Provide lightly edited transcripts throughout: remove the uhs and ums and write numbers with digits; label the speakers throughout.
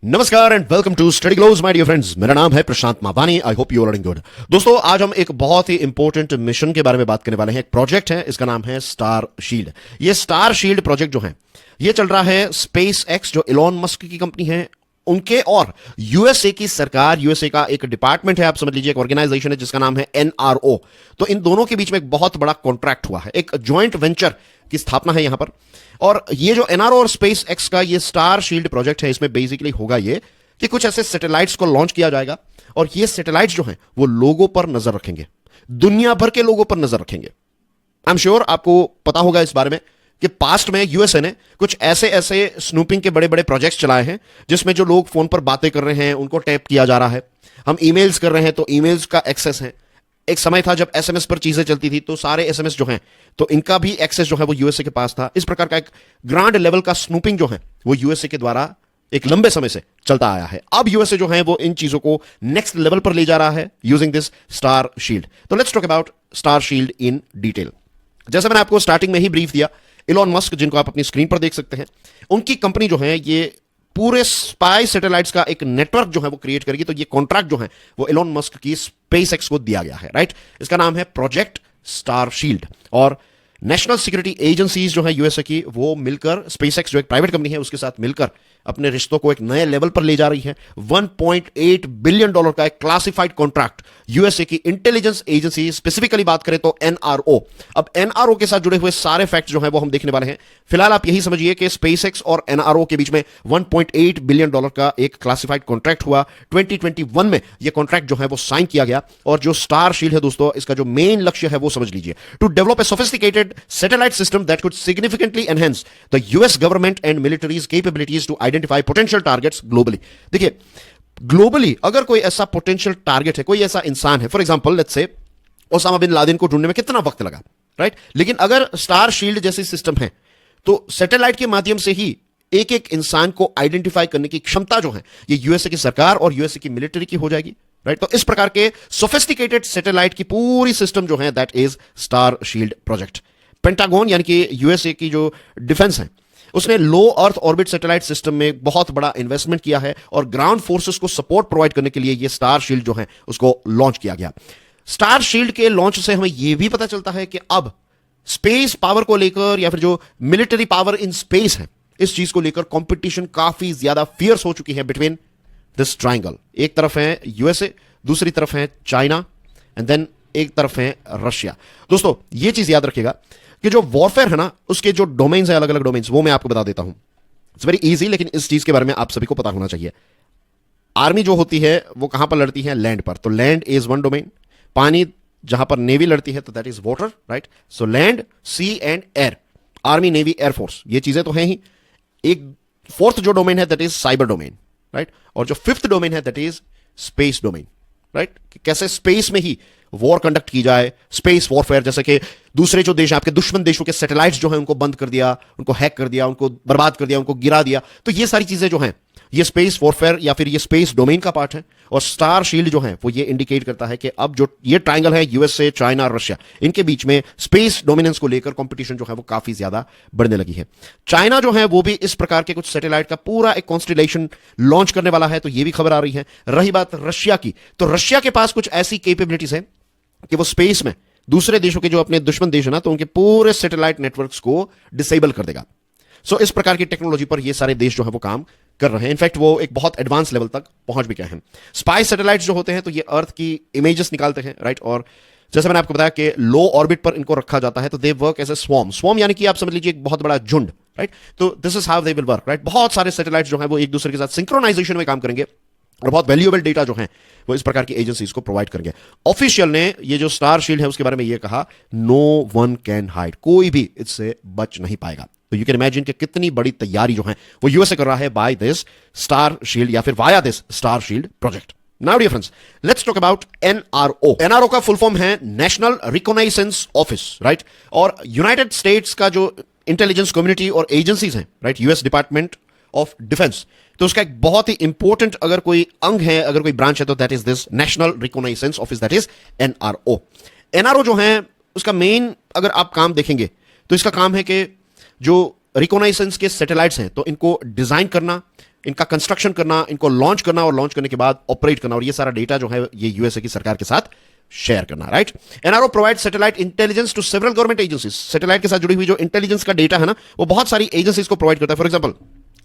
Speaker 1: नमस्कार and welcome to study glows my dear friends. मेरा नाम है Prashant Mavani. I hope you are doing good. दोस्तों, आज हम एक बहुत ही इंपॉर्टेंट मिशन के बारे में बात करने वाले हैं। एक प्रोजेक्ट है, इसका नाम है स्टार शील्ड। ये स्टार शील्ड प्रोजेक्ट जो है ये चल रहा है स्पेस एक्स, जो इलॉन मस्क की कंपनी है, उनके और यूएसए की सरकार, यूएसए का एक डिपार्टमेंट है, आप समझ लीजिए एक ऑर्गेनाइजेशन है जिसका नाम है एनआरओ। तो इन दोनों के बीच में एक बहुत बड़ा कॉन्ट्रैक्ट हुआ है, एक ज्वाइंट वेंचर की स्थापना है यहां पर। और ये जो एनआरओ और स्पेस एक्स का ये स्टार शील्ड प्रोजेक्ट है, इसमें बेसिकली होगा ये कि कुछ ऐसे सैटेलाइट्स को लॉन्च किया जाएगा और ये सैटेलाइट्स जो हैं वो लोगों पर नजर रखेंगे, दुनिया भर के लोगों पर नजर रखेंगे। आई एम श्योर आपको पता होगा इस बारे में कि पास्ट में यूएसए ने कुछ ऐसे ऐसे स्नूपिंग के बड़े बड़े प्रोजेक्ट्स चलाए हैं जिसमें जो लोग फोन पर बातें कर रहे हैं उनको टैप किया जा रहा है। हम ईमेल्स कर रहे हैं तो ईमेल्स का एक्सेस है। एक समय था जब एसएमएस पर चीजें चलती थी तो सारे एसएमएस जो हैं तो इनका भी एक्सेस जो है वो यूएसए के पास था। इस प्रकार का एक ग्रांड लेवल का स्नूपिंग जो है वो यूएसए के द्वारा एक लंबे समय से चलता आया है। अब यूएसए जो है वो इन चीजों को नेक्स्ट लेवल पर ले जा रहा है यूजिंग दिस स्टार शील्ड। तो let's talk about star shield in detail. जैसे मैंने आपको स्टार्टिंग में ही ब्रीफ दिया, इलॉन मस्क, जिनको आप अपनी स्क्रीन पर देख सकते हैं, उनकी कंपनी जो है ये पूरे स्पाई सैटेलाइट्स का एक नेटवर्क जो है वो क्रिएट करेगी। तो ये कॉन्ट्रैक्ट जो है वो इलॉन मस्क की स्पेस एक्स को दिया गया है, राइट। इसका नाम है प्रोजेक्ट स्टार शील्ड। और नेशनल सिक्योरिटी एजेंसीज जो है यूएसए की, वो मिलकर स्पेस एक्स जो एक प्राइवेट कंपनी है उसके साथ मिलकर अपने रिश्तों को एक नए लेवल पर ले जा रही है। $1.8 बिलियन का एक क्लासिफाइड कॉन्ट्रैक्ट यूएसए की इंटेलिजेंस एजेंसी, स्पेसिफिकली बात करें तो एनआरओ। अब एनआरओ के साथ जुड़े हुए सारे फैक्ट्स जो है वो हम देखने वाले हैं। फिलहाल आप यही समझिए कि स्पेसएक्स और एनआरओ के बीच में $1.8 बिलियन का एक क्लासिफाइड कॉन्ट्रैक्ट हुआ। 2021 में यह कॉन्ट्रैक्ट जो है वो साइन किया गया। और जो स्टार शील्ड है दोस्तों, इसका जो मेन लक्ष्य है वो समझ लीजिए, to develop a sophisticated satellite system that could significantly enhance the US government and militaries capabilities to identify potential targets globally. देखिए, ग्लोबली अगर कोई ऐसा पोटेंशियल टारगेट है, कोई ऐसा इंसान है, for example let's say Osama bin Laden को ढूंढने में कितना वक्त लगा, राइट। लेकिन अगर स्टार शील्ड जैसी सिस्टम है तो सैटेलाइट के माध्यम से ही एक एक इंसान को आइडेंटिफाई करने की क्षमता जो है ये यूएसए की सरकार और यूएसए की मिलिट्री की हो जाएगी, राइट। तो इस प्रकार के सोफिस्टिकेटेड सैटेलाइट की पूरी सिस्टम जो है that is star shield project. Pentagon यानी कि यूएसए की जो डिफेंस है उसने लो अर्थ ऑर्बिट सैटेलाइट सिस्टम में बहुत बड़ा इन्वेस्टमेंट किया है और ग्राउंड फोर्सेस को सपोर्ट प्रोवाइड करने के लिए यह स्टार शील्ड जो है उसको लॉन्च किया गया। स्टार शील्ड के लॉन्च से हमें यह भी पता चलता है कि अब स्पेस पावर को लेकर या फिर जो मिलिट्री पावर इन स्पेस है इस चीज को लेकर कंपटीशन काफी ज्यादा फियर्स हो चुकी है बिटवीन दिस ट्राइंगल। एक तरफ है यूएसए, दूसरी तरफ है चाइना एंड देन एक तरफ है रशिया। दोस्तों, यह चीज याद रखिएगा कि जो वॉरफेयर है ना उसके जो डोमेन्स है, अलग अलग डोमेन्स, वो मैं आपको बता देता हूं। इट्स वेरी इजी, लेकिन इस चीज के बारे में आप सभी को पता होना चाहिए। आर्मी जो होती है वो कहां पर लड़ती है? लैंड पर। तो लैंड इज वन डोमेन। पानी जहां पर नेवी लड़ती है तो that is water, right. So land, sea and air, army, navy, air force, ये चीजें तो हैं ही। एक फोर्थ जो डोमेन है that is cyber domain, right. और जो फिफ्थ डोमेन है that is space domain, right. कैसे स्पेस में ही वॉर कंडक्ट की जाए, स्पेस वॉरफेयर, जैसे कि दूसरे जो देश, आपके दुश्मन देशों के सैटेलाइट्स जो हैं उनको बंद कर दिया, उनको हैक कर दिया, उनको बर्बाद कर दिया, उनको गिरा दिया। तो ये सारी चीजें जो हैं ये स्पेस वॉरफेयर या फिर ये स्पेस डोमेन का पार्ट है। और स्टार शील्ड जो है वो ये इंडिकेट करता है कि अब जो ये ट्रायंगल है यूएसए, चाइना, रशिया, इनके बीच में स्पेस डोमिनेंस को लेकर कंपटीशन जो है वो काफी ज्यादा बढ़ने लगी है। चाइना जो है वो भी इस प्रकार के कुछ सैटेलाइट का पूरा एक कॉन्स्टिलेशन लॉन्च करने वाला है, तो ये भी खबर आ रही है। रही बात रशिया की, तो रशिया के पास कुछ ऐसी कैपेबिलिटीज है कि वो स्पेस में दूसरे देशों के जो अपने दुश्मन देश है ना, तो उनके पूरे सैटेलाइट नेटवर्क्स को डिसेबल कर देगा। सो इस प्रकार की टेक्नोलॉजी पर ये सारे देश जो है वो काम कर रहे हैं। इनफैक्ट वो एक बहुत एडवांस लेवल तक पहुंच भी गए हैं। स्पाई सैटेलाइट्स जो होते हैं तो ये अर्थ की इमेजेस निकालते हैं, राइट। और जैसे मैंने आपको बताया कि लो ऑर्बिट पर इनको रखा जाता है तो they work as a swarm यानी कि आप समझ लीजिए एक बहुत बड़ा झुंड, राइट। तो this is how they will work, right. बहुत सारे सैटेलाइट्स जो है वो एक दूसरे के साथ सिंक्रोनाइजेशन में काम करेंगे और बहुत वैल्यूएबल डेटा जो है वो इस प्रकार की एजेंसीज को प्रोवाइड करेंगे। ऑफिशियल ने ये जो स्टार शील्ड है उसके बारे में ये कहा, नो वन कैन हाइड, कोई भी इससे बच नहीं पाएगा। तो यू कैन इमेजिन कि कितनी बड़ी तैयारी जो है वो यूएसए कर रहा है बाय दिस स्टार शील्ड या फिर via this star shield project. Now dear friends, let's talk about NRO. NRO का फुल फॉर्म है नेशनल रिकॉग्नाइजेंस ऑफिस, राइट। और यूनाइटेड स्टेट्स का जो इंटेलिजेंस कम्युनिटी और एजेंसीज हैं, right, US Department of Defense, तो उसका एक बहुत ही इंपॉर्टेंट अगर कोई अंग है, अगर कोई ब्रांच है तो that is this national रिकॉग्नाइजेंस office, that is NRO. NRO जो है उसका मेन अगर आप काम देखेंगे तो इसका काम है कि जो रिकॉग्नाइजेंस के सैटेलाइट्स हैं तो इनको डिजाइन करना, इनका कंस्ट्रक्शन करना, इनको लॉन्च करना और लॉन्च करने के बाद ऑपरेट करना, और ये सारा डेटा जो है ये यूएसए की सरकार के साथ शेयर करना, right. NRO provide satellite intelligence to several government agencies. Satellite के साथ जुड़ी हुई जो इंटेलिजेंस का डेटा है ना, वो बहुत सारी एजेंसीज को प्रोवाइड करता है। फॉर एग्जांपल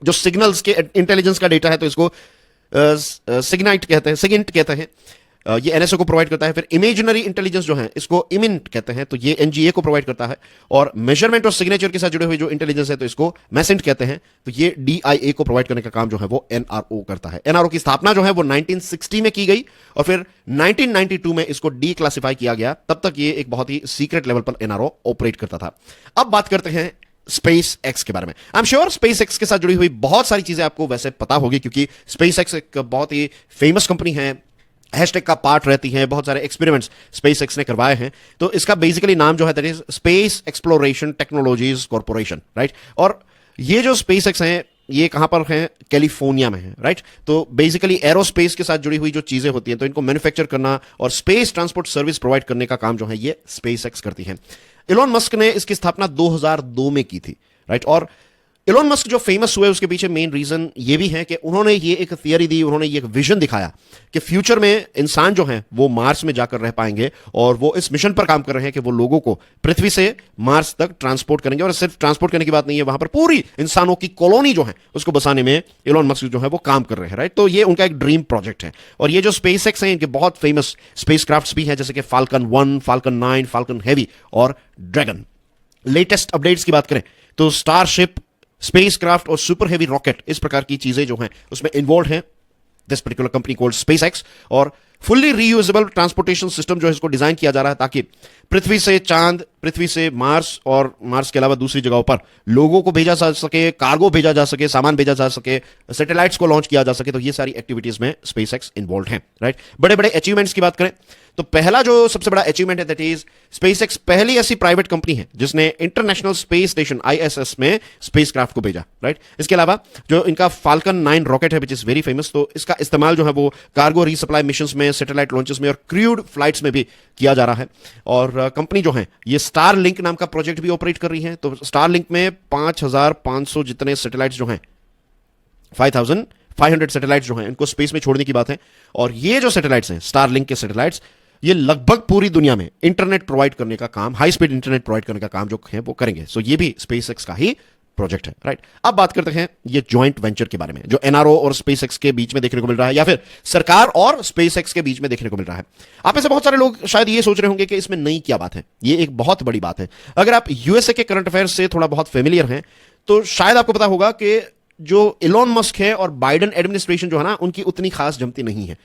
Speaker 1: जो सिग्नल्स के इंटेलिजेंस का डेटा है तो इसको सिग्नाइट कहते हैं, सिगिंट कहते हैं, ये एनएसओ को प्रोवाइड करता है। फिर इमेजिनरी इंटेलिजेंस जो है इसको इमिंट कहते हैं, तो ये एनजीए को प्रोवाइड करता है। और मेजरमेंट और सिग्नेचर के साथ जुड़े हुए जो इंटेलिजेंस है तो इसको मैसेंट कहते हैं, तो ये डीआईए को प्रोवाइड करने का काम जो है वो एनआरओ करता है। एनआरओ की स्थापना जो है वो 1960 में की गई और फिर 1992 में इसको डी क्लासिफाई किया गया। तब तक ये एक बहुत ही सीक्रेट लेवल पर एनआरओ ऑपरेट करता था। अब बात करते हैं स्पेस एक्स के बारे में। आई एम श्योर स्पेस एक्स के साथ जुड़ी हुई बहुत सारी चीजें आपको वैसे पता होगी, क्योंकि स्पेस एक्स एक बहुत ही फेमस कंपनी है, हैशटैग का पार्ट रहती है, बहुत सारे एक्सपेरिमेंट्स स्पेस एक्स ने करवाए हैं। तो इसका बेसिकली नाम जो है that is space exploration technologies corporation, right. और ये जो स्पेस एक्स है ये कहां पर है, कैलिफोर्निया में है, राइट। तो बेसिकली एरोस्पेस के साथ जुड़ी हुई जो चीजें होती हैं तो इनको मैन्युफैक्चर करना और स्पेस ट्रांसपोर्ट सर्विस प्रोवाइड करने का काम जो है ये स्पेस एक्स करती है। इलॉन मस्क ने इसकी स्थापना 2002 में की थी, राइट। और इलॉन मस्क जो फेमस हुए उसके पीछे मेन रीजन ये भी है कि उन्होंने ये एक थियरी दी, उन्होंने ये एक विजन दिखाया कि फ्यूचर में इंसान जो है वो मार्स में जाकर रह पाएंगे, और वो इस मिशन पर काम कर रहे हैं कि वो लोगों को पृथ्वी से मार्स तक ट्रांसपोर्ट करेंगे। और सिर्फ ट्रांसपोर्ट करने की बात नहीं है, वहां पर पूरी इंसानों की कॉलोनी जो है उसको बसाने में इलॉन मस्क जो है वो काम कर रहे हैं, राइट। तो ये उनका एक ड्रीम प्रोजेक्ट है। और ये जो स्पेस एक्स है इनके बहुत फेमस स्पेस क्राफ्ट भी है, जैसे कि फाल्कन 1, फाल्कन 9, फाल्कन हेवी और ड्रैगन। लेटेस्ट अपडेट्स की बात करें तो स्टारशिप, स्पेस क्राफ्ट और सुपर हेवी रॉकेट, इस प्रकार की चीजें जो हैं उसमें इन्वॉल्व हैं this particular company called SpaceX. और फुल्ली रीयूजेबल ट्रांसपोर्टेशन सिस्टम जो है इसको डिजाइन किया जा रहा है ताकि पृथ्वी से चांद, पृथ्वी से मार्स और मार्स के अलावा दूसरी जगहों पर लोगों को भेजा जा सके, कार्गो भेजा जा सके, सामान भेजा जा सके, सैटेलाइट्स को लॉन्च किया जा सके। तो ये सारी एक्टिविटीज में स्पेसएक्स इन्वॉल्व हैं, राइट। बड़े बड़े अचीवमेंट्स की बात करें तो पहला जो सबसे बड़ा अचीवमेंट है दैट इज स्पेसएक्स पहली ऐसी प्राइवेट कंपनी है जिसने इंटरनेशनल स्पेस स्टेशन आईएसएस में स्पेसक्राफ्ट को भेजा, राइट। इसके अलावा जो इनका फाल्कन 9 रॉकेट है विच इज वेरी फेमस, तो इसका इस्तेमाल जो है वो कार्गो रीसप्लाई मिशंस में, सैटेलाइट लॉन्चेस में और क्रूड फ्लाइट्स में भी किया जा रहा है। और कंपनी जो है ये स्टार लिंक नाम का प्रोजेक्ट भी ऑपरेट कर रही है। तो स्टार लिंक में 5500 जितने सैटेलाइट्स जो हैं, 5500 सैटेलाइट्स जो हैं इनको स्पेस में छोड़ने की बात है। और ये जो सैटेलाइट्स हैं स्टार लिंक के सैटेलाइट्स, ये लगभग पूरी दुनिया में इंटरनेट प्रोवाइड करने का काम, हाई स्पीड इंटरनेट प्रोवाइड करने का काम जो है वो करेंगे। सो ये भी स्पेसएक्स का ही प्रोजेक्ट है, राइट। अब बात करते हैं ये जॉइंट वेंचर के बारे में जो एनआरओ और स्पेसएक्स के बीच में देखने को मिल रहा है, या फिर सरकार और स्पेसएक्स के बीच में देखने को मिल रहा है। आप में से बहुत सारे लोग शायद ये सोच रहे होंगे कि इसमें नई क्या बात है। ये एक बहुत बड़ी बात है। अगर आप यूएसए के करंट अफेयर्स से थोड़ा बहुत फेमिलियर हैं तो शायद आपको पता होगा कि जो इलॉन मस्क है और बाइडेन एडमिनिस्ट्रेशन जो है ना उनकी उतनी खास जमती नहीं है।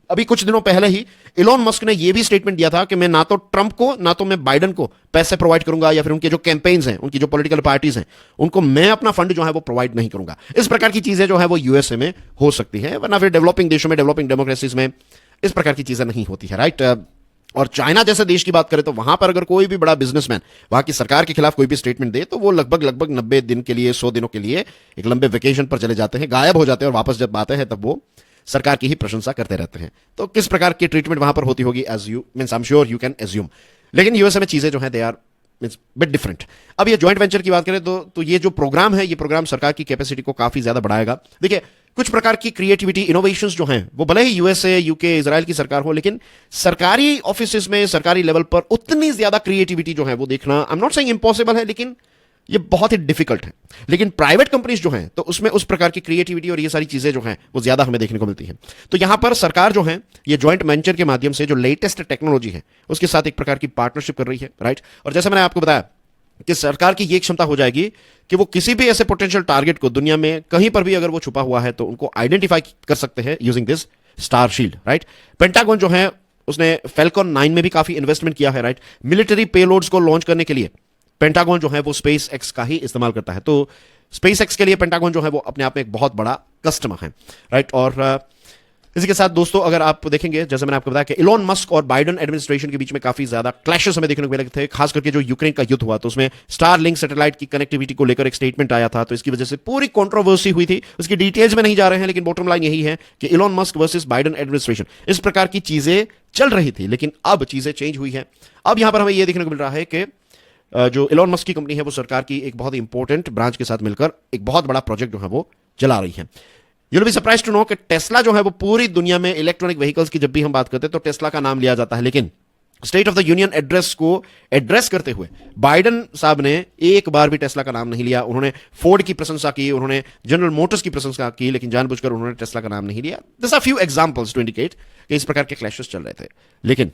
Speaker 1: अभी कुछ दिनों पहले ही इलॉन मस्क ने यह भी स्टेटमेंट दिया था कि मैं ना तो ट्रंप को ना तो मैं बाइडेन को पैसे प्रोवाइड करूंगा, या फिर उनके जो कैंपेन्स हैं, उनकी जो पॉलिटिकल पार्टीज हैं, उनको मैं अपना फंड जो है वो प्रोवाइड नहीं करूंगा। इस प्रकार की चीजें जो है वो यूएसए में हो सकती है, वरना फिर डेवलपिंग देशों में, डेवलपिंग डेमोक्रेसीज में इस प्रकार की चीजें नहीं होती है, राइट। और चाइना जैसे देश की बात करें तो वहां पर अगर कोई भी बड़ा बिजनेसमैन वहां की सरकार के खिलाफ कोई भी स्टेटमेंट दे तो वो लगभग 90 दिन के लिए, 100 दिनों के लिए एक लंबे वेकेशन पर चले जाते हैं, गायब हो जाते हैं, और वापस जब आते हैं तब वो सरकार की ही प्रशंसा करते रहते हैं। तो किस प्रकार की ट्रीटमेंट वहां पर होती होगी, as you means I am sure you can assume. लेकिन यूएसए में चीजें जो हैं they are means bit different. अब ये जॉइंट वेंचर की बात करें तो ये जो प्रोग्राम है, ये प्रोग्राम सरकार की कैपेसिटी को काफी ज्यादा बढ़ाएगा। देखिए कुछ प्रकार की क्रिएटिविटी, इनोवेशंस जो हैं वो भले ही यूएसए, यूके, इजराइल की सरकार हो, लेकिन सरकारी ऑफिस में, सरकारी लेवल पर उतनी ज्यादा क्रिएटिविटी जो है वो देखना, I am not saying impossible है, लेकिन ये बहुत ही डिफिकल्ट है। लेकिन प्राइवेट कंपनीज जो हैं तो उसमें उस प्रकार की क्रिएटिविटी और ये सारी चीजें जो हैं वो ज्यादा हमें देखने को मिलती हैं। तो यहां पर सरकार जो है ये जॉइंट वेंचर के माध्यम से जो लेटेस्ट टेक्नोलॉजी है उसके साथ एक प्रकार की पार्टनरशिप कर रही है, राइट। और जैसे मैंने आपको बताया कि सरकार की ये क्षमता हो जाएगी कि वो किसी भी ऐसे पोटेंशियल टारगेट को दुनिया में कहीं पर भी अगर वो छुपा हुआ है तो उनको आइडेंटिफाई कर सकते हैं using this star shield, right. Pentagon जो है उसने फैल्कन 9 में भी काफी इन्वेस्टमेंट किया है, राइट। मिलिट्री पेलोड्स को लॉन्च करने के लिए पेंटागन जो है वो स्पेस एक्स का ही इस्तेमाल करता है। तो स्पेस एक्स के लिए पेंटागन जो है वो अपने आप में एक बहुत बड़ा कस्टमर है, राइट। और इसी के साथ दोस्तों अगर आप देखेंगे, जैसे मैंने आपको बताया कि इलॉन मस्क और बाइडेन एडमिनिस्ट्रेशन के बीच में काफी ज्यादा क्लैशेस हमें देखने को मिले थे, खास करके जो यूक्रेन का युद्ध हुआ तो उसमें स्टार लिंक सैटेलाइट की कनेक्टिविटी को लेकर एक स्टेटमेंट आया था, तो इसकी वजह से पूरी कंट्रोवर्सी हुई थी। उसकी डिटेल्स में नहीं जा रहे हैं, लेकिन बॉटम लाइन यही है कि Elon Musk versus Biden administration, इस प्रकार की चीजें चल रही थी। लेकिन अब चीजें चेंज हुई है। अब यहां पर हमें यह देखने को मिल रहा है कि जो इलॉन मस्क की कंपनी है वो सरकार की एक बहुत ही इंपॉर्टेंट ब्रांच के साथ मिलकर एक बहुत बड़ा प्रोजेक्ट जो है वो चला रही है। You'll be surprised to know कि टेस्ला जो है वो पूरी दुनिया में इलेक्ट्रॉनिक व्हीकल्स की जब भी हम बात करते हैं तो टेस्ला का नाम लिया जाता है, लेकिन state of the union address को एड्रेस करते हुए बाइडेन साहब ने एक बार भी टेस्ला का नाम नहीं लिया। उन्होंने फोर्ड की प्रशंसा की, उन्होंने जनरल मोटर्स की प्रशंसा की, लेकिन जानबूझकर उन्होंने टेस्ला का नाम नहीं लिया। This are few examples to indicate कि इस प्रकार के क्लैशेस चल रहे थे, लेकिन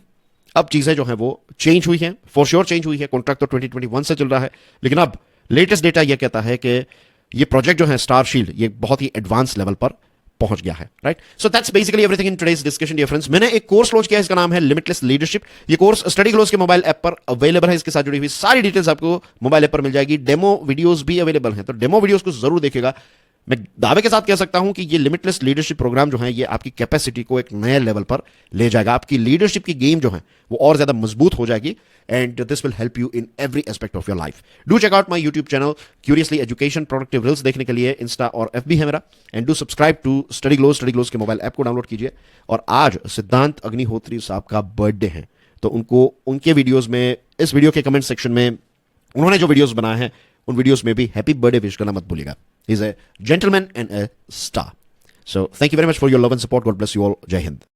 Speaker 1: अब चीजें जो है वो चेंज हुई हैं, फॉर श्योर चेंज हुई है। कॉन्ट्रैक्ट तो 2021 से चल रहा है, लेकिन अब लेटेस्ट डेटा यह कहता है कि ये प्रोजेक्ट जो है स्टार शील्ड, ये बहुत ही एडवांस लेवल पर पहुंच गया है, right? So that's basically everything in today's discussion dear friends. मैंने एक कोर्स लॉन्च किया है, इसका नाम है लिमिटलेस लीडरशिप। ये कोर्स स्टडी ग्लोस के मोबाइल ऐप पर अवेलेबल है। इसके साथ जुड़ी हुई सारी डिटेल्स आपको मोबाइल ऐप पर मिल जाएगी। डेमो वीडियोस भी अवेलेबल हैं, तो डेमो वीडियोस को जरूर देखिएगा। मैं दावे के साथ कह सकता हूं कि ये लिमिटलेस लीडरशिप प्रोग्राम जो है ये आपकी कैपेसिटी को एक नए लेवल पर ले जाएगा। आपकी लीडरशिप की गेम जो है वो और ज्यादा मजबूत हो जाएगी, and this will help you in every aspect of your life. Do check out my YouTube channel Curiously Education. Productive reels देखने के लिए इंस्टा और एफबी है मेरा, and do subscribe to Study Glows के मोबाइल ऐप को download कीजिए। और आज सिद्धांत अग्निहोत्री साहब का बर्थडे है, तो उनको उनके वीडियोज में, इस वीडियो के कमेंट सेक्शन में उन्होंने जो वीडियोज बनाए हैं उन वीडियोस में भी हैप्पी बर्थडे विश करना मत भूलिएगा। He's a gentleman and a star. So thank you very much for your love and support. God bless you all. Jai Hind.